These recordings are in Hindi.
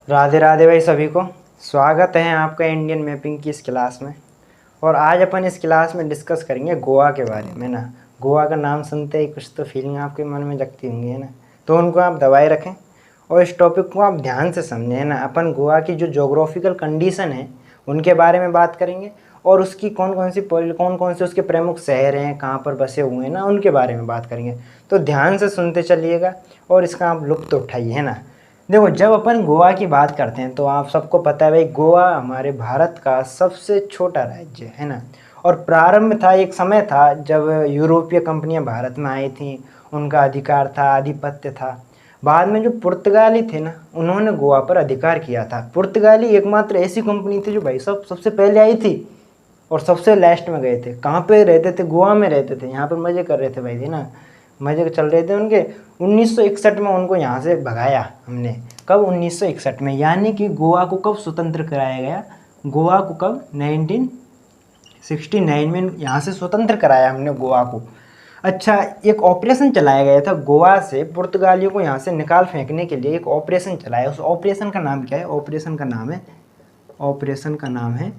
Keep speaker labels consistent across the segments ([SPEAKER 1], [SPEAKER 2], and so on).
[SPEAKER 1] राधे राधे भाई सभी को। स्वागत है आपका इंडियन मैपिंग की इस क्लास में। और आज अपन इस क्लास में डिस्कस करेंगे गोवा के बारे में ना। गोवा का नाम सुनते ही कुछ तो फीलिंग आपके मन में जगती होंगी है ना, तो उनको आप दबाए रखें और इस टॉपिक को आप ध्यान से समझें है ना। अपन गोवा की जो जोग्राफिकल कंडीशन है उनके बारे में बात करेंगे और उसकी कौन कौन से उसके प्रमुख शहर हैं, कहाँ पर बसे हुए हैं ना, उनके बारे में बात करेंगे। तो ध्यान से सुनते चलिएगा और इसका आप लुत्फ़ उठाइए है ना। देखो, जब अपन गोवा की बात करते हैं तो आप सबको पता है भाई, गोवा हमारे भारत का सबसे छोटा राज्य है ना। और प्रारंभ था, एक समय था जब यूरोपीय कंपनियां भारत में आई थीं, उनका अधिकार था, आधिपत्य था। बाद में जो पुर्तगाली थे ना, उन्होंने गोवा पर अधिकार किया था। पुर्तगाली एकमात्र ऐसी कंपनी थी जो भाई सबसे पहले आई थी और सबसे लास्ट में गए थे। कहाँ पे रहते थे? गोवा में रहते थे। यहाँ पर मज़े कर रहे थे भाई, थी ना, मज़े चल रहे थे उनके। 1961 में उनको यहाँ से भगाया हमने। कब? 1961 में। यानी कि गोवा को कब स्वतंत्र कराया गया? गोवा को कब? 1969 में यहाँ से स्वतंत्र कराया हमने गोवा को। अच्छा, एक ऑपरेशन चलाया गया था गोवा से पुर्तगालियों को यहाँ से निकाल फेंकने के लिए। एक ऑपरेशन चलाया, उस ऑपरेशन का नाम क्या है? ऑपरेशन का नाम है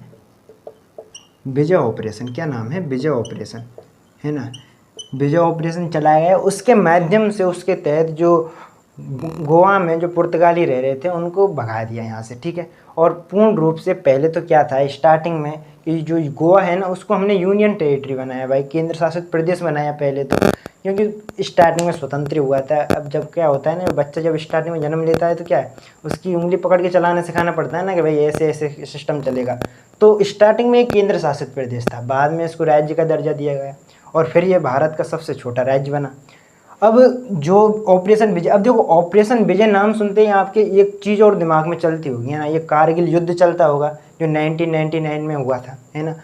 [SPEAKER 1] विजय ऑपरेशन। क्या नाम है? विजय ऑपरेशन है ना। विजय ऑपरेशन चलाया गया। उसके माध्यम से, उसके तहत जो गोवा में जो पुर्तगाली रह रहे थे उनको भगा दिया यहाँ से, ठीक है। और पूर्ण रूप से पहले तो क्या था स्टार्टिंग में कि जो गोवा है ना, उसको हमने यूनियन टेरिटरी बनाया भाई, केंद्र शासित प्रदेश बनाया पहले तो, क्योंकि स्टार्टिंग में स्वतंत्र हुआ था। अब जब क्या होता है ना, बच्चा जब स्टार्टिंग में जन्म लेता है तो क्या है, उसकी उंगली पकड़ के चलाना सिखाना पड़ता है ना, कि भाई ऐसे ऐसे सिस्टम चलेगा। तो स्टार्टिंग में एक केंद्र शासित प्रदेश था, बाद में इसको राज्य का दर्जा दिया गया और फिर ये भारत का सबसे छोटा राज्य बना। अब जो ऑपरेशन विजय, अब देखो ऑपरेशन विजय नाम सुनते ही आपके एक चीज़ और दिमाग में चलती होगी है ना, ये कारगिल युद्ध चलता होगा जो 1999 में हुआ था है ना।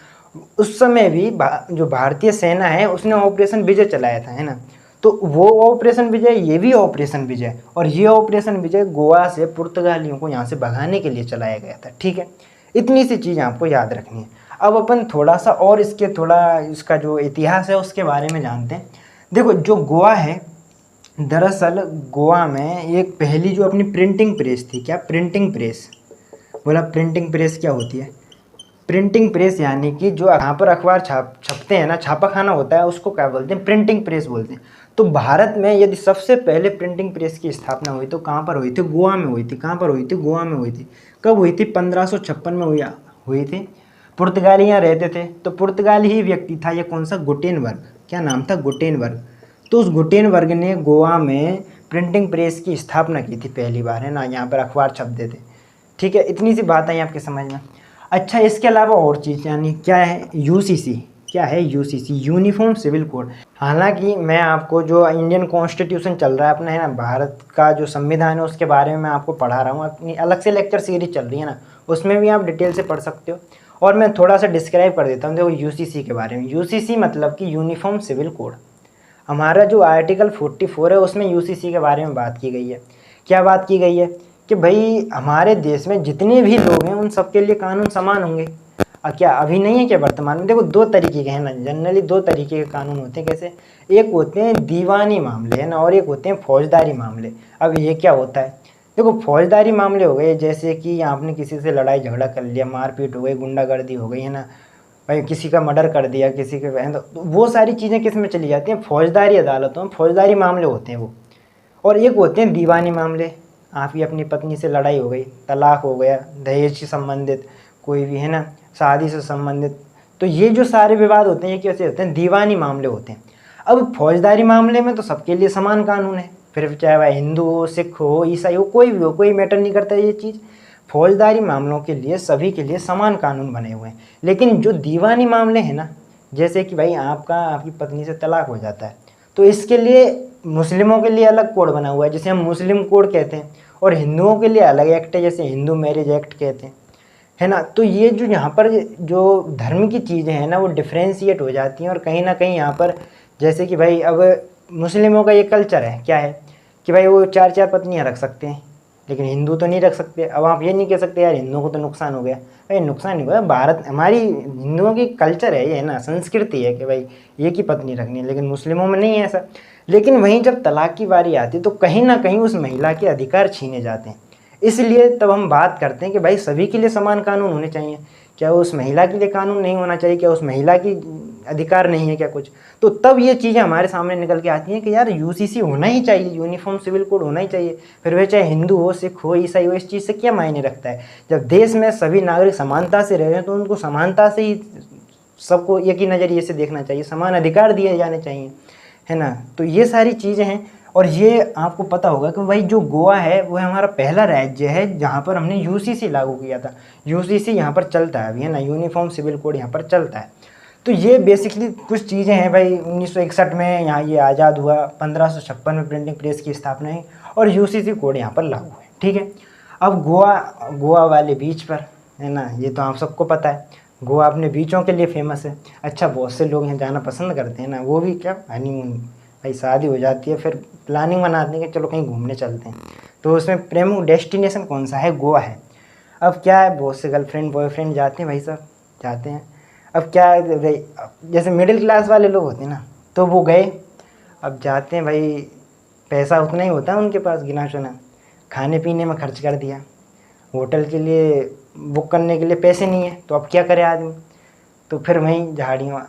[SPEAKER 1] उस समय भी जो भारतीय सेना है उसने ऑपरेशन विजय चलाया था है ना। तो वो ऑपरेशन विजय, ये भी ऑपरेशन विजय, और ये ऑपरेशन विजय गोवा से पुर्तगालियों को यहाँ से भगाने के लिए चलाया गया था, ठीक है। इतनी सी चीज़ आपको याद रखनी है। अब अपन थोड़ा सा और इसका जो इतिहास है उसके बारे में जानते हैं। देखो, जो गोवा है, दरअसल गोवा में एक पहली जो अपनी प्रिंटिंग प्रेस थी। क्या? Printing press. बोला प्रिंटिंग प्रेस क्या होती है? प्रिंटिंग प्रेस यानी कि जो यहाँ पर अखबार छपते हैं ना, छापा खाना होता है, उसको क्या बोलते हैं? प्रिंटिंग प्रेस बोलते हैं। तो भारत में यदि सबसे पहले प्रिंटिंग प्रेस की स्थापना हुई तो कहाँ पर हुई थी? गोवा में हुई थी। कहाँ पर हुई थी? गोवा में हुई थी। कब हुई थी? 1556 में हुई थी। पुर्तगाली यहाँ रहते थे, तो पुर्तगाली ही व्यक्ति था ये, कौन सा? गुटेनबर्ग। क्या नाम था? गुटेनबर्ग। तो उस गुटेनबर्ग ने गोवा में प्रिंटिंग प्रेस की स्थापना की थी पहली बार है ना, यहाँ पर अखबार छपते थे, ठीक है। इतनी सी बात आई आपके समझ में। अच्छा, इसके अलावा और चीज़, यानी क्या है? यूसीसी। क्या है? UCC, uniform civil code. हालांकि मैं आपको जो इंडियन कॉन्स्टिट्यूशन चल रहा है अपना है ना, भारत का जो संविधान है उसके बारे में मैं आपको पढ़ा रहा हूँ, अपनी अलग से लेक्चर सीरीज चल रही है ना, उसमें भी आप डिटेल से पढ़ सकते हो। और मैं थोड़ा सा डिस्क्राइब कर देता हूँ देखो यूसीसी के बारे में। यूसीसी मतलब कि यूनिफॉर्म सिविल कोड। हमारा जो आर्टिकल 44 है उसमें यूसीसी के बारे में बात की गई है। क्या बात की गई है? कि भाई हमारे देश में जितने भी लोग हैं उन सबके लिए कानून समान होंगे। क्या अभी नहीं है क्या वर्तमान में? देखो, दो तरीके के हैं ना, जनरली दो तरीके के कानून होते हैं। कैसे? एक होते हैं दीवानी मामले है ना, और एक होते हैं फौजदारी मामले। अब ये क्या होता है? देखो, फौजदारी मामले हो गए जैसे कि आपने किसी से लड़ाई झगड़ा कर लिया, मारपीट हो गई, गुंडागर्दी हो गई है ना, भाई किसी का मर्डर कर दिया, किसी के बहन, तो वो सारी चीज़ें किस में चली जाती हैं? फौजदारी अदालतों में फौजदारी मामले होते हैं वो। और एक होते हैं दीवानी मामले। आपकी अपनी पत्नी से लड़ाई हो गई, तलाक हो गया, दहेज से संबंधित कोई भी है ना, शादी से संबंधित, तो ये जो सारे विवाद होते हैं ये कैसे होते हैं? दीवानी मामले होते हैं। अब फौजदारी मामले में तो सबके लिए समान कानून है, फिर चाहे वह हिंदू हो, सिख हो, ईसाई हो, कोई भी हो, कोई मैटर नहीं करता ये चीज़। फौजदारी मामलों के लिए सभी के लिए समान कानून बने हुए हैं। लेकिन जो दीवानी मामले हैं ना, जैसे कि भाई आपकी पत्नी से तलाक हो जाता है, तो इसके लिए मुस्लिमों के लिए अलग कोड बना हुआ है जिसे हम मुस्लिम कोड कहते हैं, और हिंदुओं के लिए अलग एक्ट है जैसे हिंदू मैरिज एक्ट कहते हैं, है ना। तो ये जो यहाँ पर जो धर्म की चीज़ें हैं ना वो डिफ्रेंशिएट हो जाती हैं। और कहीं ना कहीं यहाँ पर जैसे कि भाई अब मुस्लिमों का ये कल्चर है, क्या है कि भाई वो 4 पत्नियाँ रख सकते हैं, लेकिन हिंदू तो नहीं रख सकते। अब आप ये नहीं कह सकते यार हिंदुओं को तो नुकसान हो गया, भाई नुकसान नहीं हुआ। भारत हमारी हिंदुओं की कल्चर है ये है ना, संस्कृति है कि भाई एक ही पत्नी रखनी है, लेकिन मुस्लिमों में नहीं है ऐसा। लेकिन वहीं जब तलाक की बारी आती है तो कहीं ना कहीं उस महिला के अधिकार छीने जाते हैं। इसलिए तब हम बात करते हैं कि भाई सभी के लिए समान कानून होने चाहिए। क्या उस महिला के लिए कानून नहीं होना चाहिए? क्या उस महिला की अधिकार नहीं है क्या कुछ? तो तब ये चीज़ें हमारे सामने निकल के आती हैं कि यार यूसीसी होना ही चाहिए, यूनिफॉर्म सिविल कोड होना ही चाहिए। फिर वह चाहे हिंदू हो, सिख हो, ईसाई हो, इस चीज़ से क्या मायने रखता है? जब देश में सभी नागरिक समानता से रह रहे हैं तो उनको समानता से ही सबको एक ही नज़रिए से देखना चाहिए, समान अधिकार दिए जाने चाहिए, है ना। तो ये सारी चीज़ें हैं। और ये आपको पता होगा कि भाई जो गोवा है वो हमारा पहला राज्य है जहाँ पर हमने यूसीसी लागू किया था। यूसीसी यहाँ पर चलता है अभी, है ना, यूनिफॉर्म सिविल कोड यहाँ पर चलता है। तो ये बेसिकली कुछ चीज़ें हैं भाई। 1961 में यहाँ ये आज़ाद हुआ, 1556 में प्रिंटिंग प्रेस की स्थापना हुई और यूसीसी कोड यहाँ पर लागू है, ठीक है। अब गोवा वाले बीच पर, है ना, ये तो आप सबको पता है, गोवा अपने बीचों के लिए फेमस है। अच्छा, बहुत से लोग यहाँ जाना पसंद करते हैं ना, वो भी क्या, हनीमून, भाई शादी हो जाती है फिर प्लानिंग बनाते हैं कि चलो कहीं घूमने चलते हैं, तो उसमें प्रमुख डेस्टिनेशन कौन सा है? गोवा है। अब क्या है, बहुत से गर्लफ्रेंड बॉयफ्रेंड जाते हैं, भाई साहब जाते हैं। अब क्या है, जैसे मिडिल क्लास वाले लोग होते हैं ना, तो वो गए, अब जाते हैं भाई, पैसा उतना ही होता है उनके पास गिना चुना, खाने पीने में खर्च कर दिया, होटल के लिए बुक करने के लिए पैसे नहीं है, तो अब क्या करे आदमी? तो फिर वहीं झाड़ियों,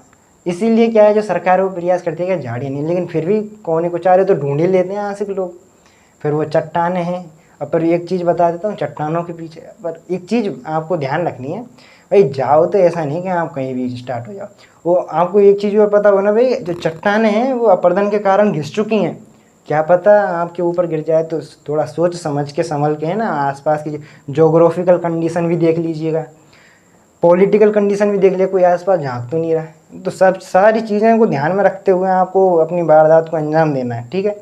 [SPEAKER 1] इसीलिए क्या है, जो सरकार वो प्रयास करती है कि झाड़ियाँ नहीं, लेकिन फिर भी कोने को चारे तो ढूंढ ही लेते हैं आशिक लोग। फिर वो चट्टानें हैं। और पर एक चीज़ बता देता हूँ, चट्टानों के पीछे पर एक चीज़ आपको ध्यान रखनी है भाई, जाओ तो ऐसा नहीं कि आप कहीं भी स्टार्ट हो जाओ। वो आपको एक चीज़ और पता हो ना भाई, जो चट्टानें हैं वो अपरदन के कारण घिस चुकी हैं, क्या पता आपके ऊपर गिर जाए। तो थोड़ा सोच समझ के संभल के, है ना, आसपास की जोग्राफिकल कंडीशन भी देख लीजिएगा, पॉलिटिकल कंडीशन भी देख लिया, कोई आसपास झांक तो नहीं रहा है। तो सब सारी चीज़ें को ध्यान में रखते हुए आपको अपनी वारदात को अंजाम देना है, ठीक है।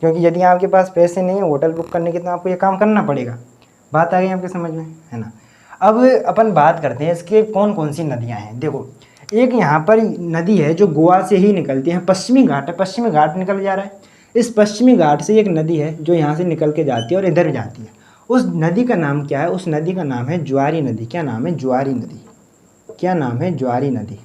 [SPEAKER 1] क्योंकि यदि आपके पास पैसे नहीं है होटल बुक करने के, तो आपको ये काम करना पड़ेगा। बात आ गई आपके समझ में, है ना। अब अपन बात करते हैं इसके कौन कौन सी नदियाँ हैं। देखो, एक यहाँ पर नदी है जो गोवा से ही निकलती है, पश्चिमी घाट है, पश्चिमी घाट निकल जा रहा है। इस पश्चिमी घाट से एक नदी है जो यहाँ से निकल के जाती है और इधर जाती है। उस नदी का नाम क्या है? उस नदी का नाम है ज्वारी नदी। क्या नाम है? ज्वारी नदी। क्या नाम है? ज्वारी नदी,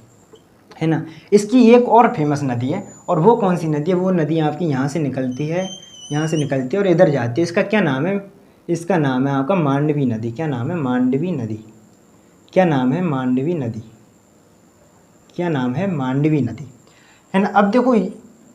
[SPEAKER 1] है ना। इसकी एक और फेमस नदी है, और वो कौन सी नदी है? वो नदी आपकी यहाँ से निकलती है, यहाँ से निकलती है और इधर जाती है। इसका क्या नाम है? इसका नाम है आपका मांडवी नदी। क्या नाम है? मांडवी नदी। क्या नाम है? मांडवी नदी। क्या नाम है? मांडवी नदी, है ना। अब देखो,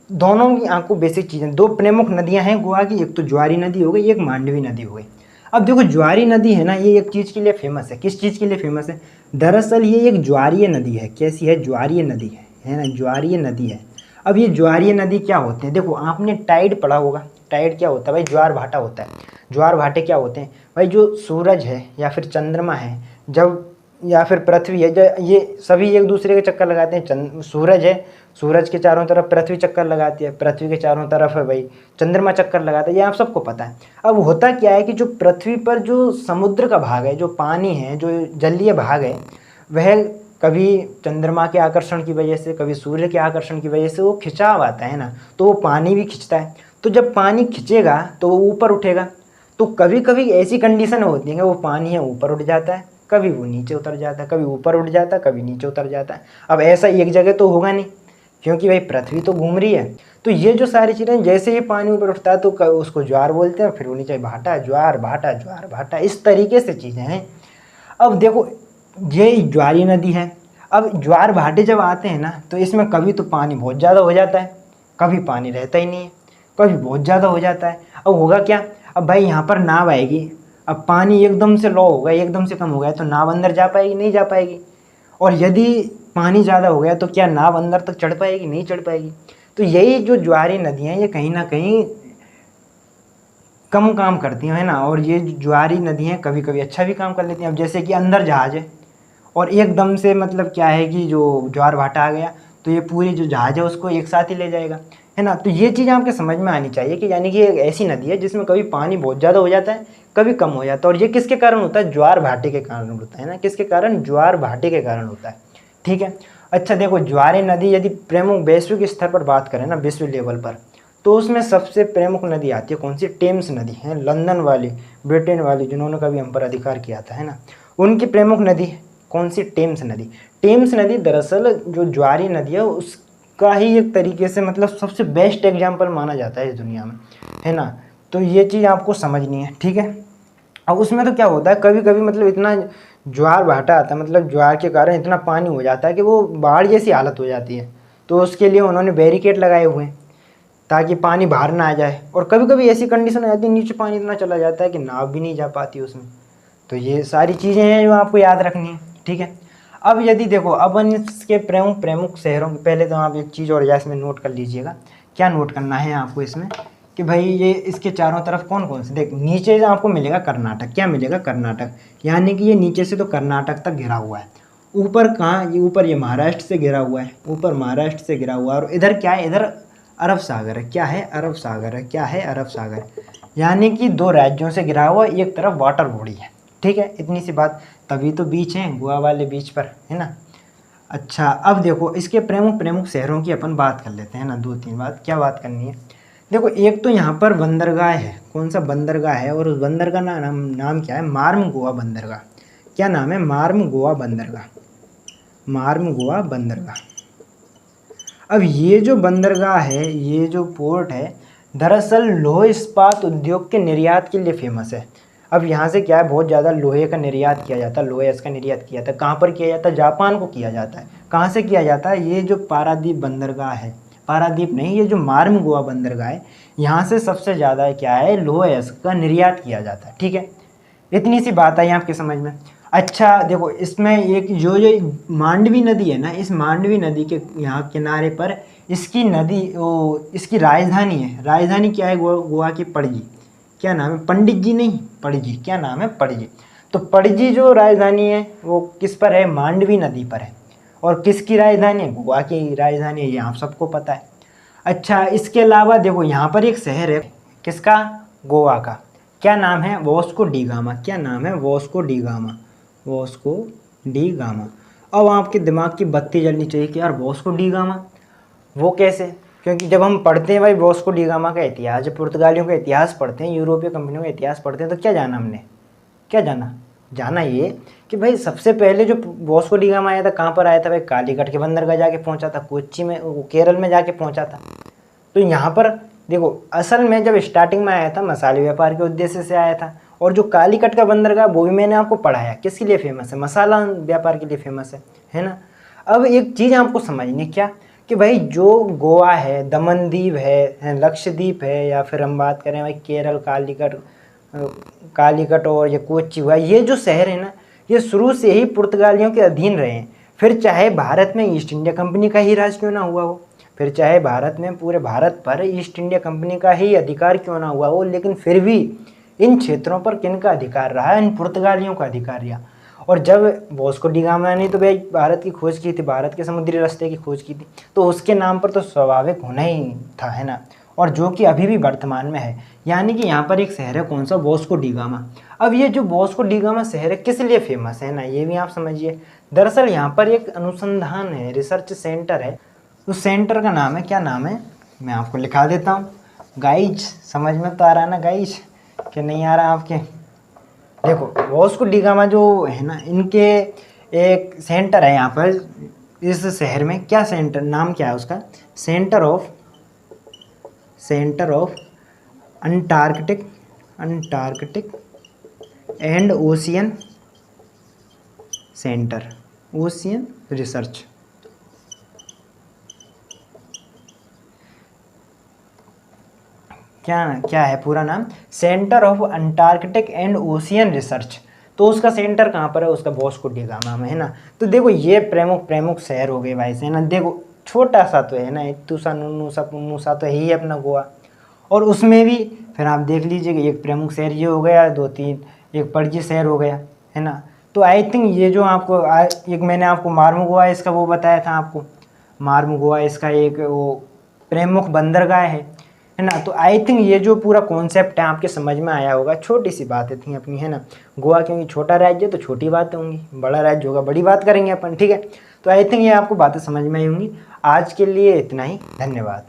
[SPEAKER 1] दोनों की आपको बेसिक चीज़ें, दो प्रमुख नदियां हैं गोवा की, एक तो ज्वारी नदी हो गई, एक मांडवी नदी हो गई। अब देखो, ज्वारी नदी है ना, ये एक चीज़ के लिए फेमस है। किस चीज़ के लिए फेमस है? दरअसल ये एक ज्वारीय नदी है। कैसी है? ज्वारीय नदी है ना, ज्वारीय नदी है। अब ये ज्वारीय नदी क्या होते हैं? देखो, आपने टाइड पढ़ा होगा। टाइड क्या होता है भाई? ज्वार भाटा होता है। ज्वार भाटे क्या होते हैं भाई? जो सूरज है या फिर चंद्रमा है, जब, या फिर पृथ्वी है, जब ये सभी एक दूसरे के चक्कर लगाते हैं। सूरज है, सूरज के चारों तरफ पृथ्वी चक्कर लगाती है, पृथ्वी के चारों तरफ है भाई चंद्रमा चक्कर लगाता है, ये आप सबको पता है। अब होता क्या है कि जो पृथ्वी पर जो समुद्र का भाग है, जो पानी है, जो जलीय भाग है, वह कभी चंद्रमा के आकर्षण की वजह से, कभी सूर्य के आकर्षण की वजह से वो खिंचाव आता है ना, तो वो पानी भी खिंचता है। तो जब पानी खिंचेगा तो वो ऊपर उठेगा। तो कभी कभी ऐसी कंडीशन होती है कि वो पानी है ऊपर उठ जाता है, कभी वो नीचे उतर जाता है, कभी ऊपर उठ जाता है, कभी नीचे उतर जाता है। अब ऐसा एक जगह तो होगा नहीं, क्योंकि भाई पृथ्वी तो घूम रही है। तो ये जो सारी चीज़ें, जैसे ही पानी ऊपर उठता है तो उसको ज्वार बोलते हैं, फिर वो नीचे भाटा, ज्वार भाटा, ज्वार भाटा, इस तरीके से चीज़ें हैं। अब देखो, ये ज्वारी नदी है। अब ज्वार भाटे जब आते हैं ना, तो इसमें कभी तो पानी बहुत ज़्यादा हो जाता है, कभी पानी रहता ही नहीं है, कभी बहुत ज़्यादा हो जाता है। अब होगा क्या? अब भाई यहाँ पर नाव आएगी, अब पानी एकदम से लो होगा, एकदम से कम हो गया, तो नाव अंदर जा पाएगी? नहीं जा पाएगी। और यदि पानी ज़्यादा हो गया तो क्या नाव अंदर तक चढ़ पाएगी? नहीं चढ़ पाएगी। तो यही जो ज्वारी नदियाँ, ये कहीं ना कहीं कम काम करती हैं, है ना। और ये ज्वारी नदियाँ कभी कभी अच्छा भी काम कर लेती हैं। अब जैसे कि अंदर जहाज है और एकदम से मतलब क्या है कि जो ज्वार भाटा आ गया, तो ये पूरी जो जहाज है उसको एक साथ ही ले जाएगा, है ना। तो ये चीज़ आपके समझ में आनी चाहिए कि यानी कि एक ऐसी नदी है जिसमें कभी पानी बहुत ज़्यादा हो जाता है, कभी कम हो जाता है। और ये किसके कारण होता है? ज्वार भाटे के कारण होता है ना। किसके कारण? ज्वार भाटे के कारण होता है, ठीक है। अच्छा देखो, ज्वारी नदी यदि प्रमुख वैश्विक स्तर पर बात करें ना, विश्व लेवल पर, तो उसमें सबसे प्रमुख नदी आती है कौन सी? टेम्स नदी है, लंदन वाली, ब्रिटेन वाली, जिन्होंने कभी हम पर अधिकार किया था, है ना, उनकी प्रमुख नदी कौन सी? टेम्स नदी। टेम्स नदी दरअसल जो ज्वारी नदी है उसका ही एक तरीके से मतलब सबसे बेस्ट एग्जाम्पल माना जाता है इस दुनिया में, है ना। तो ये चीज़ आपको समझनी है, ठीक है। अब उसमें तो क्या होता है, कभी कभी मतलब इतना ज्वार भाटा आता है, मतलब ज्वार के कारण इतना पानी हो जाता है कि वो बाढ़ जैसी हालत हो जाती है। तो उसके लिए उन्होंने बैरिकेड लगाए हुए हैं ताकि पानी बाहर ना आ जाए। और कभी कभी ऐसी कंडीशन आ जाती है, नीचे पानी इतना चला जाता है कि नाव भी नहीं जा पाती उसमें। तो ये सारी चीज़ें हैं जो आपको याद रखनी है, ठीक है। अब यदि देखो, अब इसके प्रमुख प्रमुख शहरों, पहले तो आप एक चीज़ और इसमें नोट कर लीजिएगा। क्या नोट करना है आपको इसमें, कि भाई ये इसके चारों तरफ कौन कौन से, देख नीचे से आपको मिलेगा कर्नाटक, क्या मिलेगा, कर्नाटक, यानी कि ये नीचे से तो कर्नाटक तक घिरा हुआ है। ऊपर कहाँ, ये ऊपर ये महाराष्ट्र से घिरा हुआ है, ऊपर महाराष्ट्र से घिरा हुआ है। और इधर क्या है, इधर अरब सागर है, क्या है, अरब सागर है, क्या है, अरब सागर। यानी कि दो राज्यों से घिरा हुआ, एक तरफ वाटर बॉडी है, ठीक है, इतनी सी बात। तभी तो बीच है गोवा वाले बीच पर, है ना। अच्छा, अब देखो इसके प्रमुख प्रमुख शहरों की अपन बात कर लेते हैं ना, 2-3 बात, क्या बात करनी है। देखो एक तो यहाँ पर बंदरगाह है, कौन सा बंदरगाह है, और उस बंदरगाह नाम क्या है, मार्म गोवा बंदरगाह। क्या नाम है, मार्म गोवा बंदरगाह, मार्म गोवा बंदरगाह। अब ये जो बंदरगाह है, ये जो पोर्ट है, दरअसल लोह इस्पात उद्योग के निर्यात के लिए फेमस है। अब यहाँ से क्या है, बहुत ज़्यादा लोहे का निर्यात किया जाता है, लोहे इसका निर्यात किया जाता है। कहाँ पर किया जाता है, जापान को किया जाता है। कहाँ से किया जाता है, ये जो पारादीप बंदरगाह है, पारादीप नहीं, ये जो मार्म गोवा बंदरगाह है, यहाँ से सबसे ज़्यादा क्या है, लोहे इसका निर्यात किया जाता है, ठीक है। इतनी सी बात आई आपके समझ में। अच्छा देखो, इसमें एक जो मांडवी नदी है ना, इस मांडवी नदी के यहाँ किनारे पर इसकी नदी, इसकी राजधानी है। राजधानी क्या है, गोवा की, पणजी। क्या नाम है, पंडित जी नहीं, पणजी। क्या नाम है, पणजी। तो पणजी जो राजधानी है वो किस पर है, मांडवी नदी पर है। और किसकी राजधानी है, गोवा की राजधानी है, ये आप सबको पता है। अच्छा, इसके अलावा देखो यहाँ पर एक शहर है, किसका, गोवा का। क्या नाम है, वॉस्को डी गामा। क्या नाम है, वॉस्को डी गामा, वॉस्को डी गामा। अब आपके दिमाग की बत्ती जलनी चाहिए कि यार वॉस्को डी गामा वो कैसे, क्योंकि जब हम पढ़ते हैं भाई वॉस्को डी गामा का इतिहास, जब पुर्तगालियों का इतिहास पढ़ते हैं, यूरोपीय कंपनियों का इतिहास पढ़ते हैं, तो क्या जाना हमने, क्या जाना, जाना ये कि भाई सबसे पहले जो वॉस्को डी गामा आया था, कहाँ पर आया था भाई, कालीकट के बंदरगाह जाके पहुँचा था, कोच्चि में, केरल में जाके पहुँचा था। तो यहाँ पर देखो, असल में जब स्टार्टिंग में आया था मसाले व्यापार के उद्देश्य से आया था। और जो कालीकट का बंदरगाह, वो भी मैंने आपको पढ़ाया, किसके लिए फेमस है, मसाला व्यापार के लिए फेमस है ना। अब एक चीज़ आपको समझनी, क्या, कि भाई जो गोवा है, दमन द्वीप है, लक्षद्वीप है, या फिर हम बात करें भाई केरल, कालीकट और ये कोच्चि हुआ, ये जो शहर है ना, ये शुरू से ही पुर्तगालियों के अधीन रहे हैं। फिर चाहे भारत में ईस्ट इंडिया कंपनी का ही राज क्यों ना हुआ हो, फिर चाहे भारत में, पूरे भारत पर ईस्ट इंडिया कंपनी का ही अधिकार क्यों ना हुआ हो, लेकिन फिर भी इन क्षेत्रों पर किनका अधिकार रहा, इन पुर्तगालियों का अधिकार रहा। और जब वास्को डी गामा ने तो भाई भारत की खोज की थी, भारत के समुद्री रास्ते की खोज की थी, तो उसके नाम पर तो स्वाभाविक होना ही था, है ना। और जो कि अभी भी वर्तमान में है। यानी कि यहाँ पर एक शहर है, कौन सा, वास्को डी गामा। अब ये जो वास्को डी गामा शहर है, किस लिए फेमस है ना, ये भी आप समझिए। दरअसल यहाँ पर एक अनुसंधान है, रिसर्च सेंटर है। उस सेंटर का नाम है, क्या नाम है, मैं आपको लिखा देता हूँ। गाइज समझ में तो आ रहा है ना गाइज, कि नहीं आ रहा आपके। देखो वास्को डी गामा जो है ना, इनके एक सेंटर है यहाँ पर इस शहर में। क्या सेंटर, नाम क्या है उसका, centre of Antarctic and ocean centre, ocean research. क्या है पूरा नाम, centre of Antarctic and ocean research. तो उसका सेंटर कहाँ पर है, उसका वास्को डी गामा में, है ना। तो देखो ये प्रमुख शहर हो गए भाई से, है ना। देखो छोटा सा तो है ना, इतूसा नुनूसा पुन्नूसा तो है अपना गोवा। और उसमें भी फिर आप देख लीजिए कि एक प्रमुख शहर ये हो गया, 2-3 एक पणजी शहर हो गया, है ना। तो आई थिंक ये जो आपको एक मैंने आपको मार्म गोवा इसका वो बताया था आपको, मार्म गोवा इसका एक वो प्रमुख बंदरगाह है ना। तो आई थिंक ये जो पूरा कॉन्सेप्ट है आपके समझ में आया होगा। छोटी सी बातें थी अपनी, है ना। गोवा क्योंकि छोटा राज्य है तो छोटी बातें होंगी, बड़ा राज्य होगा बड़ी बात करेंगे अपन, ठीक है। तो आई थिंक ये आपको बातें समझ में आई होंगी। आज के लिए इतना ही, धन्यवाद।